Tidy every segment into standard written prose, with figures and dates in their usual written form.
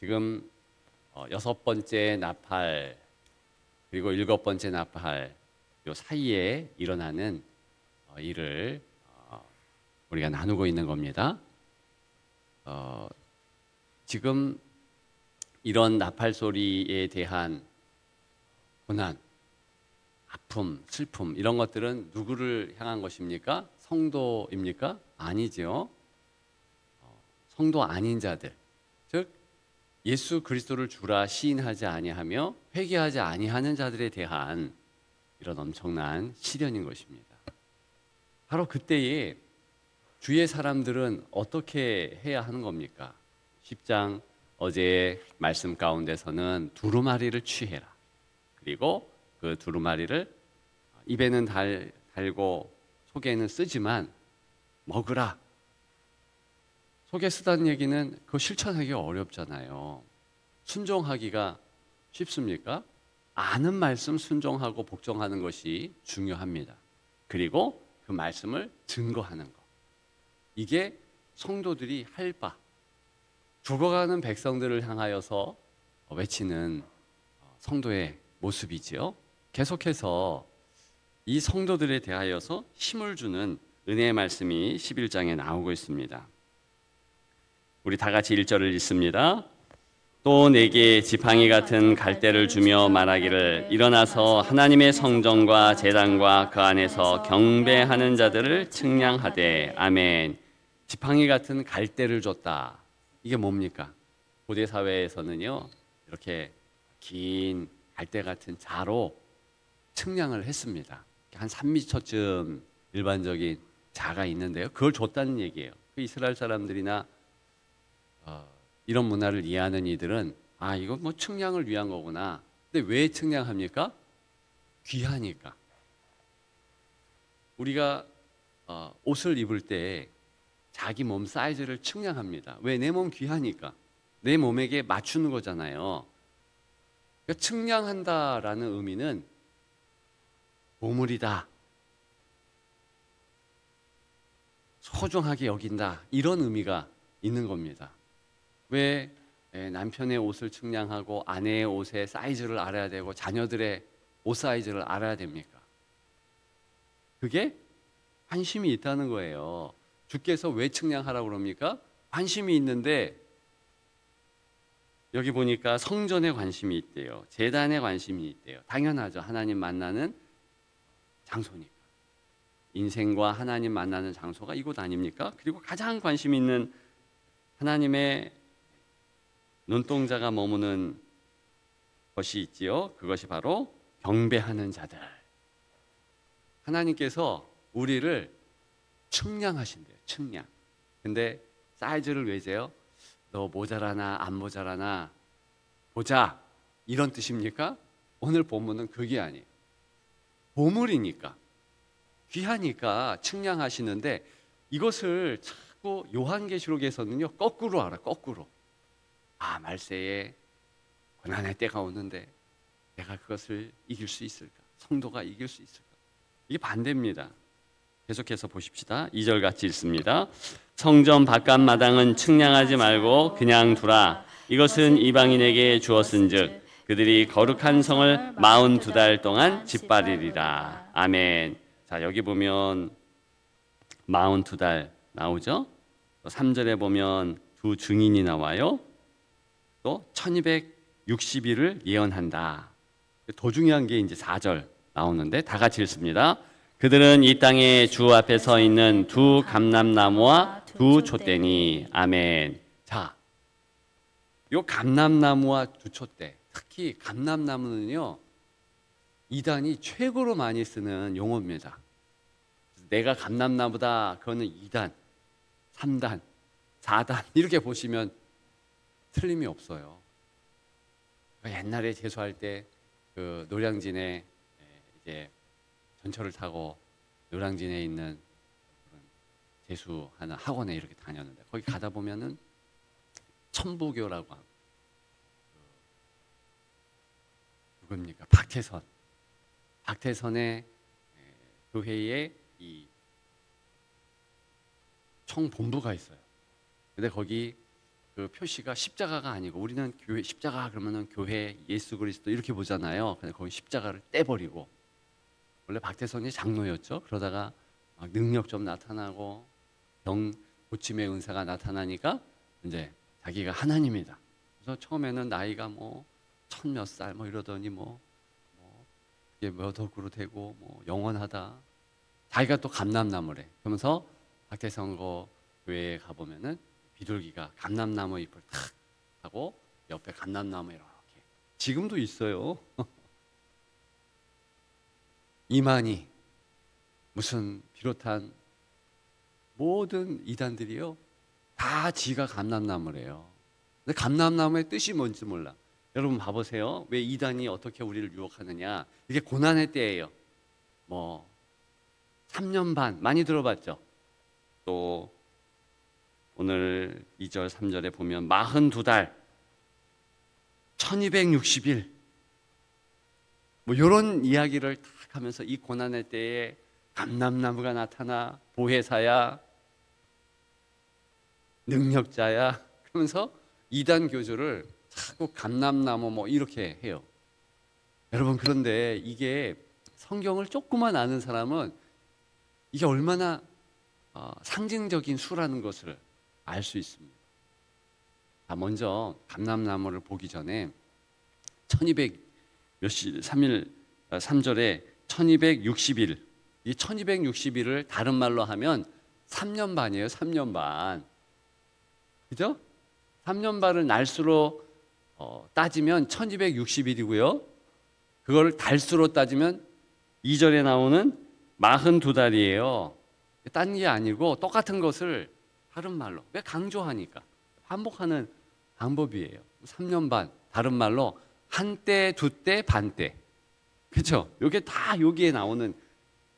지금 6번째 나팔 그리고 7번째 나팔 요 사이에 일어나는 일을 우리가 나누고 있는 겁니다. 지금 이런 나팔 소리에 대한 고난, 아픔, 슬픔 이런 것들은 누구를 향한 것입니까? 성도입니까? 아니죠. 성도 아닌 자들, 즉 예수 그리스도를 주라 시인하지 아니하며 회개하지 아니하는 자들에 대한 이런 엄청난 시련인 것입니다. 바로 그때에 주의 사람들은 어떻게 해야 하는 겁니까? 10장 어제의 말씀 가운데서는 두루마리를 취해라. 그리고 그 두루마리를 입에는 달고 속에는 쓰지만 먹으라. 속에 쓰다는 얘기는 그거 실천하기가 어렵잖아요. 순종하기가 쉽습니까? 아는 말씀 순종하고 복종하는 것이 중요합니다. 그리고 그 말씀을 증거하는 것. 이게 성도들이 할 바, 죽어가는 백성들을 향하여서 외치는 성도의 모습이지요. 계속해서 이 성도들에 대하여서 힘을 주는 은혜의 말씀이 11장에 나오고 있습니다. 우리 다 같이 1절을 읽습니다. 또 내게 지팡이 같은 갈대를 주며 말하기를 일어나서 하나님의 성전과 제단과 그 안에서 경배하는 자들을 측량하되 아멘. 지팡이 같은 갈대를 줬다. 이게 뭡니까? 고대 사회에서는요 이렇게 긴 갈대 같은 자로 측량을 했습니다. 한 3m쯤 일반적인 자가 있는데요. 그걸 줬다는 얘기예요. 그 이스라엘 사람들이나 이런 문화를 이해하는 이들은 이거 뭐 측량을 위한 거구나. 근데 왜 측량합니까? 귀하니까. 우리가 옷을 입을 때 자기 몸 사이즈를 측량합니다. 왜? 내 몸 귀하니까. 내 몸에게 맞추는 거잖아요. 그러니까 측량한다라는 의미는 보물이다. 소중하게 여긴다. 이런 의미가 있는 겁니다. 왜 남편의 옷을 측량하고 아내의 옷의 사이즈를 알아야 되고 자녀들의 옷 사이즈를 알아야 됩니까? 그게 관심이 있다는 거예요. 주께서 왜 측량하라고 그럽니까? 관심이 있는데 여기 보니까 성전에 관심이 있대요. 제단에 관심이 있대요. 당연하죠. 하나님 만나는 장소니까. 인생과 하나님 만나는 장소가 이곳 아닙니까? 그리고 가장 관심 있는 하나님의 눈동자가 머무는 것이 있지요. 그것이 바로 경배하는 자들. 하나님께서 우리를 측량하신대요. 측량. 근데 사이즈를 왜 재요? 너 모자라나 안 모자라나 보자. 이런 뜻입니까? 오늘 본문은 그게 아니에요. 보물이니까. 귀하니까 측량하시는데 이것을 자꾸 요한계시록에서는요. 거꾸로 알아. 거꾸로. 말세에 고난의 때가 오는데 내가 그것을 이길 수 있을까? 성도가 이길 수 있을까? 이게 반대입니다. 계속해서 보십시다. 2절 같이 읽습니다. 성전 바깥 마당은 측량하지 말고 그냥 두라. 이것은 이방인에게 주었은즉 그들이 거룩한 성을 42달 동안 짓밟으리라. 아멘. 자, 여기 보면 42달 나오죠? 3절에 보면 두 증인이 나와요. 또 1260일을 예언한다. 더 중요한 게 이제 4절 나오는데 다 같이 읽습니다. 그들은 이 땅에 주 앞에 서 있는 두 감람나무와 두 촛대니 아멘. 자, 요 감람나무와 두 촛대, 특히 감람나무는요 이단이 최고로 많이 쓰는 용어입니다. 내가 감람나무다 그거는 2단, 3단, 4단 이렇게 보시면 틀림이 없어요. 옛날에 제수할 때 그 노량진에 이제 전철을 타고 노량진에 있는 제수하는 학원에 이렇게 다녔는데 거기 가다 보면은 천부교라고 하고 누굽니까? 박태선의 교회에 이 총본부가 있어요. 근데 거기 그 표시가 십자가가 아니고 우리는 교회 십자가 그러면은 교회 예수 그리스도 이렇게 보잖아요. 근데 거기 십자가를 떼버리고 원래 박태선이 장로였죠. 그러다가 막 능력 좀 나타나고 병 고침의 은사가 나타나니까 이제 자기가 하나님이다. 그래서 처음에는 나이가 뭐 천 몇 살 뭐 이러더니 이게 몇 억으로 되고 뭐 영원하다. 자기가 또 감람나무래. 그러면서 박태선 교회에 가보면은 비둘기가 감람나무 잎을 탁 하고 옆에 감람나무 이렇게 지금도 있어요. 이만희 무슨 비롯한 모든 이단들이요 다 지가 감람나무래요. 근데 감람나무의 뜻이 뭔지 몰라. 여러분 봐보세요. 왜 이단이 어떻게 우리를 유혹하느냐. 이게 고난의 때예요. 뭐 3년 반 많이 들어봤죠. 또 오늘 2절 3절에 보면 42달 1260일 뭐 이런 이야기를 탁 하면서 이 고난의 때에 감람나무가 나타나 보혜사야 능력자야 그러면서 이단 교주를 자꾸 감람나무 뭐 이렇게 해요. 여러분 그런데 이게 성경을 조금만 아는 사람은 이게 얼마나 상징적인 수라는 것을 알 수 있습니다. 먼저 감람나무를 보기 전에 1200 몇시 3일 3절에 1260일 이 1260일을 다른 말로 하면 3년 반이에요. 3년 반. 그죠? 3년 반을 날수로 따지면 1260일이고요. 그걸 달수로 따지면 2절에 나오는 42달이에요. 딴 게 아니고 똑같은 것을 다른 말로 왜 강조하니까 반복하는 방법이에요. 3년 반 다른 말로 한때, 두때, 반때. 그렇죠? 이게 다 여기에 나오는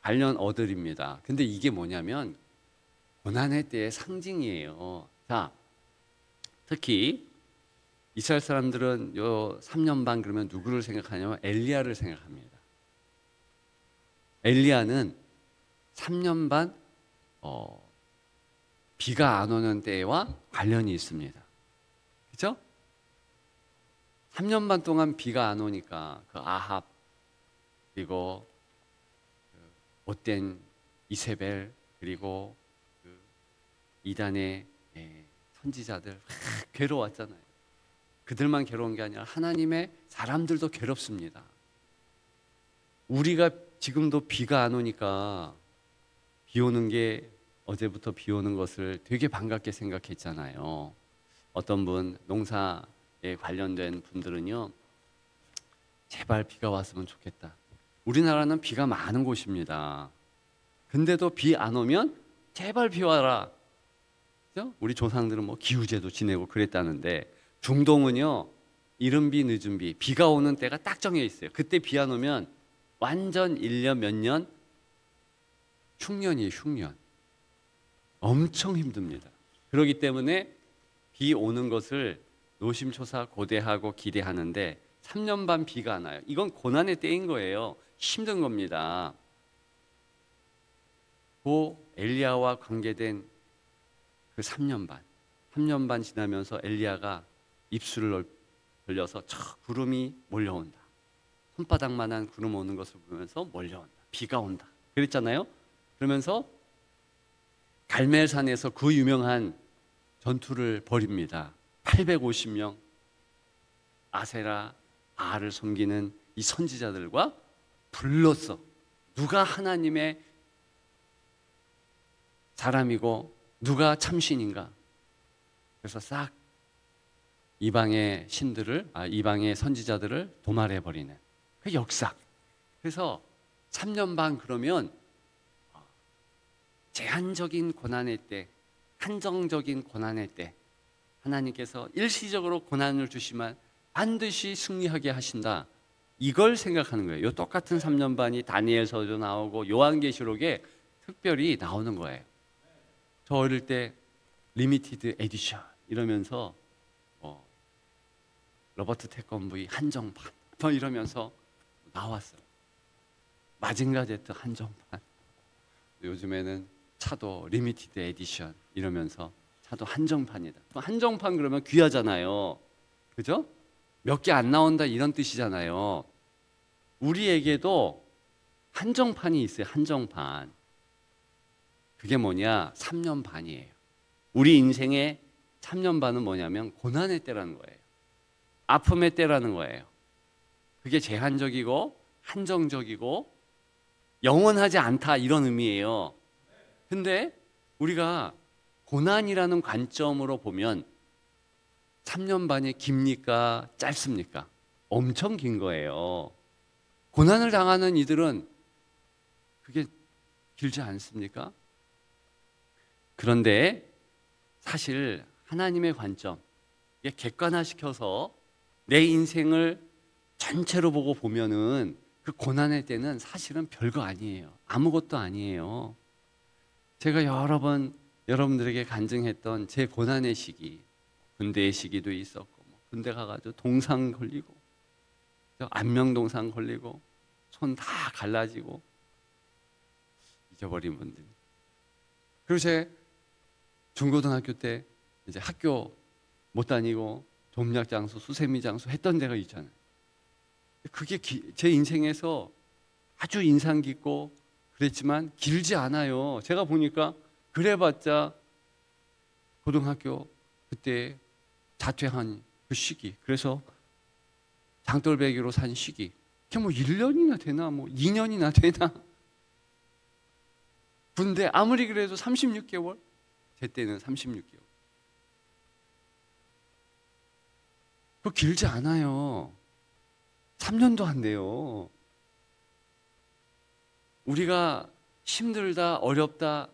관련 어들입니다. 근데 이게 뭐냐면 고난의 때의 상징이에요. 자, 특히 이스라엘 사람들은 요 3년 반 그러면 누구를 생각하냐면 엘리야를 생각합니다. 엘리야는 3년 반 비가 안 오는 때와 관련이 있습니다. 그렇죠? 3년 반 동안 비가 안 오니까 그 아합 그리고 그 못된 이세벨 그리고 그 이단의 선지자들 괴로웠잖아요. 그들만 괴로운 게 아니라 하나님의 사람들도 괴롭습니다. 우리가 지금도 비가 안 오니까 비 오는 게 어제부터 비 오는 것을 되게 반갑게 생각했잖아요. 어떤 분 농사에 관련된 분들은요. 제발 비가 왔으면 좋겠다. 우리나라는 비가 많은 곳입니다. 근데도 비 안 오면 제발 비 와라. 그죠? 우리 조상들은 뭐 기후제도 지내고 그랬다는데 중동은요. 이른 비 늦은 비 비가 오는 때가 딱 정해 있어요. 그때 비 안 오면 완전 1년 몇 년 흉년이에요. 흉년. 엄청 힘듭니다. 그렇기 때문에 비 오는 것을 노심초사 고대하고 기대하는데 3년 반 비가 안 와요. 이건 고난의 때인 거예요. 힘든 겁니다. 그 엘리야와 관계된 그 3년 반 지나면서 엘리야가 입술을 벌려서 구름이 몰려온다. 손바닥만한 구름 오는 것을 보면서 몰려온다. 비가 온다. 그랬잖아요. 그러면서 갈멜산에서 그 유명한 전투를 벌입니다. 850명 아세라 바알을 섬기는 이 선지자들과 불렀어. 누가 하나님의 사람이고 누가 참신인가? 그래서 싹 이방의 신들을 이방의 선지자들을 도말해 버리는 그 역사. 그래서 3년 반 그러면 제한적인 고난의 때, 한정적인 고난의 때 하나님께서 일시적으로 고난을 주시면 반드시 승리하게 하신다. 이걸 생각하는 거예요. 이 똑같은 3년 반이 다니엘서도 나오고 요한계시록에 특별히 나오는 거예요. 저 어릴 때 리미티드 에디션 이러면서 로버트 태권브이 한정판 뭐 이러면서 나왔어요. 마징가 제트 한정판. 요즘에는 차도 리미티드 에디션 이러면서 차도 한정판이다. 한정판 그러면 귀하잖아요. 그죠? 몇 개 안 나온다 이런 뜻이잖아요. 우리에게도 한정판이 있어요. 한정판. 그게 뭐냐? 3년 반이에요. 우리 인생의 3년 반은 뭐냐면 고난의 때라는 거예요. 아픔의 때라는 거예요. 그게 제한적이고 한정적이고 영원하지 않다 이런 의미예요. 근데 우리가 고난이라는 관점으로 보면 3년 반이 깁니까? 짧습니까? 엄청 긴 거예요. 고난을 당하는 이들은 그게 길지 않습니까? 그런데 사실 하나님의 관점, 이게 객관화시켜서 내 인생을 전체로 보고 보면은 그 고난의 때는 사실은 별거 아니에요. 아무것도 아니에요. 제가 여러 번 여러분들에게 간증했던 제 고난의 시기, 군대의 시기도 있었고, 군대 가가지고 동상 걸리고, 안명동상 걸리고, 손 다 갈라지고, 잊어버린 분들. 그리고 제 중고등학교 때 이제 학교 못 다니고 dom약 장수, 수세미 장수 했던 데가 있잖아요. 그게 제 인생에서 아주 인상 깊고 그랬지만 길지 않아요. 제가 보니까 그래봤자 고등학교 그때 자퇴한 그 시기, 그래서 장돌배기로 산 시기, 그게 뭐 1년이나 되나 뭐 2년이나 되나. 군대 아무리 그래도 36개월, 제 때는 36개월. 그거 길지 않아요. 3년도 안 돼요. 우리가 힘들다, 어렵다,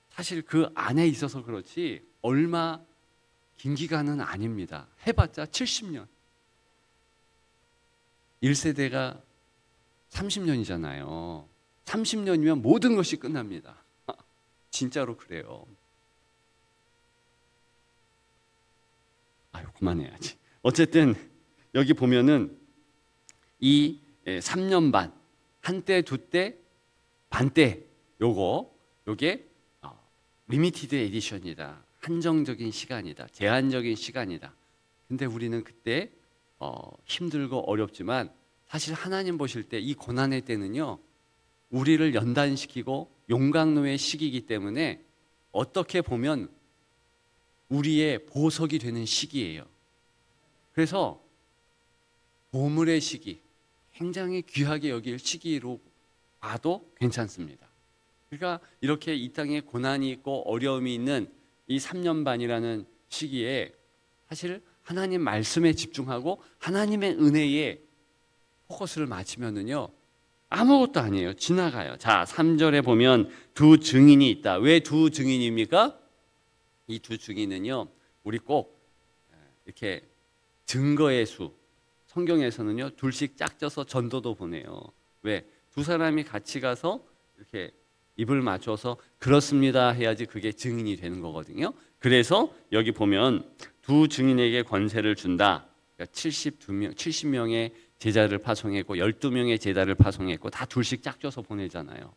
사실 그 안에 있어서 그렇지 얼마 긴 기간은 아닙니다. 해봤자 70년. 1세대가 30년이잖아요. 30년이면 모든 것이 끝납니다. 진짜로 그래요. 아유, 그만해야지. 어쨌든 여기 보면은 이 3년 반, 한때, 두때, 반때, 요게 리미티드 에디션이다. 한정적인 시간이다. 제한적인 시간이다. 근데 우리는 그때 힘들고 어렵지만 사실 하나님 보실 때 이 고난의 때는요, 우리를 연단시키고 용광로의 시기이기 때문에 어떻게 보면 우리의 보석이 되는 시기예요. 그래서 보물의 시기, 굉장히 귀하게 여길 시기로 봐도 괜찮습니다. 그러니까 이렇게 이 땅에 고난이 있고 어려움이 있는 이 3년 반이라는 시기에 사실 하나님 말씀에 집중하고 하나님의 은혜에 포커스를 맞추면은요, 아무것도 아니에요. 지나가요. 자, 3절에 보면 두 증인이 있다. 왜 두 증인입니까? 이 두 증인은요, 우리 꼭 이렇게 증거의 수, 성경에서는요 둘씩 짝져서 전도도 보내요. 왜? 두 사람이 같이 가서 이렇게 입을 맞춰서 그렇습니다 해야지 그게 증인이 되는 거거든요. 그래서 여기 보면 두 증인에게 권세를 준다. 그러니까 70명의 제자를 파송했고 12명의 제자를 파송했고 다 둘씩 짝져서 보내잖아요.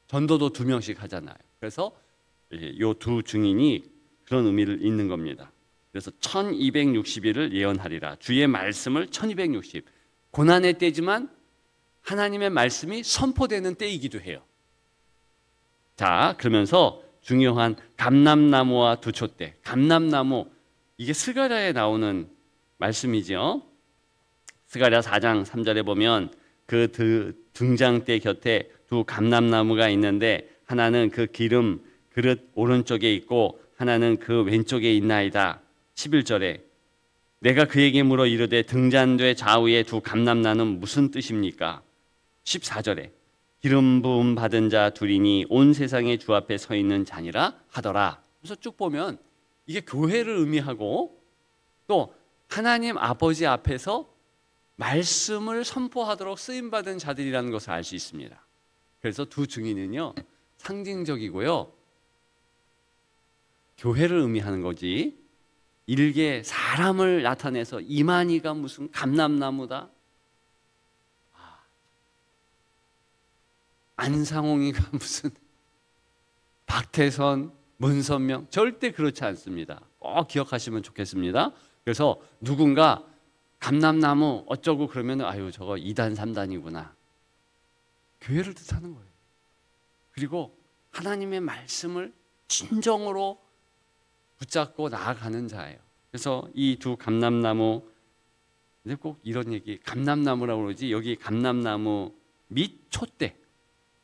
전도도 2명씩 하잖아요. 그래서 이 두 증인이 그런 의미를 있는 겁니다. 그래서 1260일을 예언하리라. 주의 말씀을 1260. 고난의 때지만 하나님의 말씀이 선포되는 때이기도 해요. 자, 그러면서 중요한 감람나무와 두초대. 감람나무, 이게 스가랴에 나오는 말씀이죠. 스가랴 4장 3절에 보면 그 등장대 곁에 두 감람나무가 있는데 하나는 그 기름 그릇 오른쪽에 있고 하나는 그 왼쪽에 있나이다. 11절에 내가 그에게 물어 이르되 등잔대 좌우에 두 감람나무는 무슨 뜻입니까? 14절에 기름 부음 받은 자 둘이니 온 세상의 주 앞에 서 있는 자니라 하더라. 그래서 쭉 보면 이게 교회를 의미하고 또 하나님 아버지 앞에서 말씀을 선포하도록 쓰임받은 자들이라는 것을 알 수 있습니다. 그래서 두 증인은요 상징적이고요, 교회를 의미하는 거지, 일개 사람을 나타내서 이만희가 무슨 감람나무다, 안상홍이가 무슨 박태선, 문선명 절대 그렇지 않습니다. 꼭 기억하시면 좋겠습니다. 그래서 누군가 감람나무 어쩌고 그러면 아유 저거 2단 3단이구나. 교회를 뜻하는 거예요. 그리고 하나님의 말씀을 진정으로 붙잡고 나아가는 자예요. 그래서 이 두 감람나무, 근데 꼭 이런 얘기, 감람나무라고 그러지 여기 감람나무 및 촛대,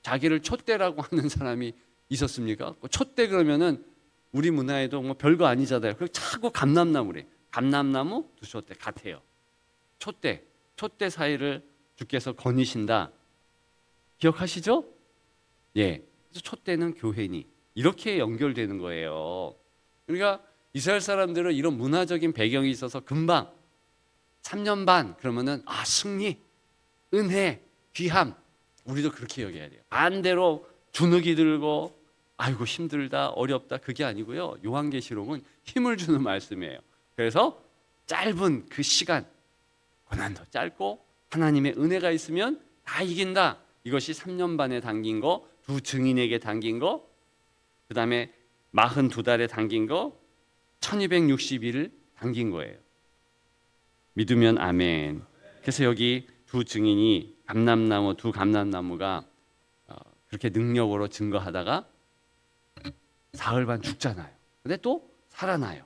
자기를 촛대라고 하는 사람이 있었습니까? 촛대 그러면은 우리 문화에도 뭐 별거 아니잖아요. 그리고 자꾸 감람나무래. 감람나무 두 촛대 같아요. 촛대 사이를 주께서 거니신다. 기억하시죠? 예. 그래서 촛대는 교회니 이렇게 연결되는 거예요. 그러니까 이스라엘 사람들은 이런 문화적인 배경이 있어서 금방 3년 반 그러면은 승리, 은혜, 귀함 우리도 그렇게 여겨야 돼요. 반대로 주눅이 들고 아이고 힘들다 어렵다 그게 아니고요. 요한계시록은 힘을 주는 말씀이에요. 그래서 짧은 그 시간 고난도 짧고 하나님의 은혜가 있으면 다 이긴다. 이것이 3년 반에 당긴 거, 두 증인에게 당긴 거, 그 다음에 42달에 당긴 거, 1260일 당긴 거예요. 믿으면 아멘. 그래서 여기 두 증인이 두 감람나무가 그렇게 능력으로 증거하다가 사흘 반 죽잖아요. 근데 또 살아나요.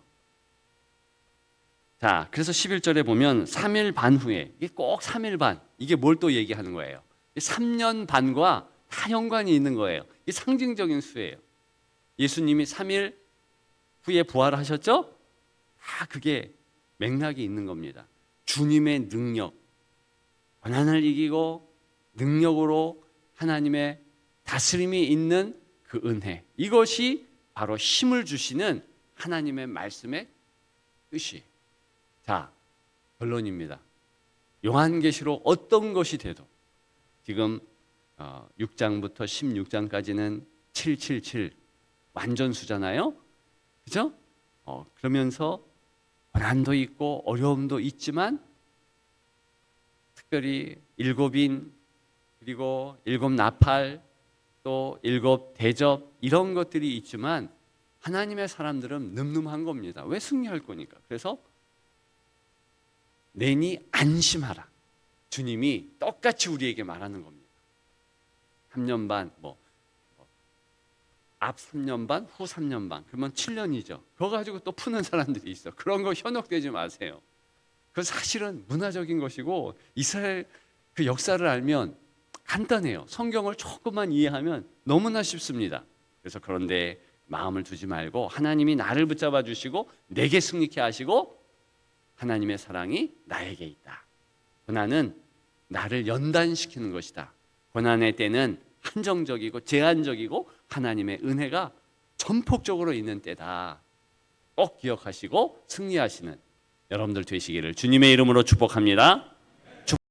자, 그래서 11절에 보면 3일 반 후에, 이게 꼭 3일 반, 이게 뭘 또 얘기하는 거예요? 3년 반과 다 연관이 있는 거예요. 이게 상징적인 수예요. 예수님이 3일 후에 부활하셨죠? 다 그게 맥락이 있는 겁니다. 주님의 능력, 고난을 이기고 능력으로 하나님의 다스림이 있는 그 은혜, 이것이 바로 힘을 주시는 하나님의 말씀의 뜻이에요. 자, 결론입니다. 요한계시록 어떤 것이 돼도 지금 6장부터 16장까지는 777 완전수잖아요. 그죠? 그러면서 고난도 있고 어려움도 있지만 특별히 7인 그리고 7 나팔 또 7 대접 이런 것들이 있지만 하나님의 사람들은 늠름한 겁니다. 왜? 승리할 거니까. 그래서 내니 안심하라. 주님이 똑같이 우리에게 말하는 겁니다. 3년 반, 앞 3년 반, 후 3년 반, 그러면 7년이죠. 그거 가지고 또 푸는 사람들이 있어. 그런 거 현혹되지 마세요. 그건 사실은 문화적인 것이고 이스라엘 그 역사를 알면 간단해요. 성경을 조금만 이해하면 너무나 쉽습니다. 그래서 그런데 마음을 두지 말고 하나님이 나를 붙잡아 주시고 내게 승리케 하시고 하나님의 사랑이 나에게 있다. 고난은 나를 연단시키는 것이다. 고난의 때는 한정적이고 제한적이고 하나님의 은혜가 전폭적으로 있는 때다. 꼭 기억하시고 승리하시는 여러분들 되시기를 주님의 이름으로 축복합니다.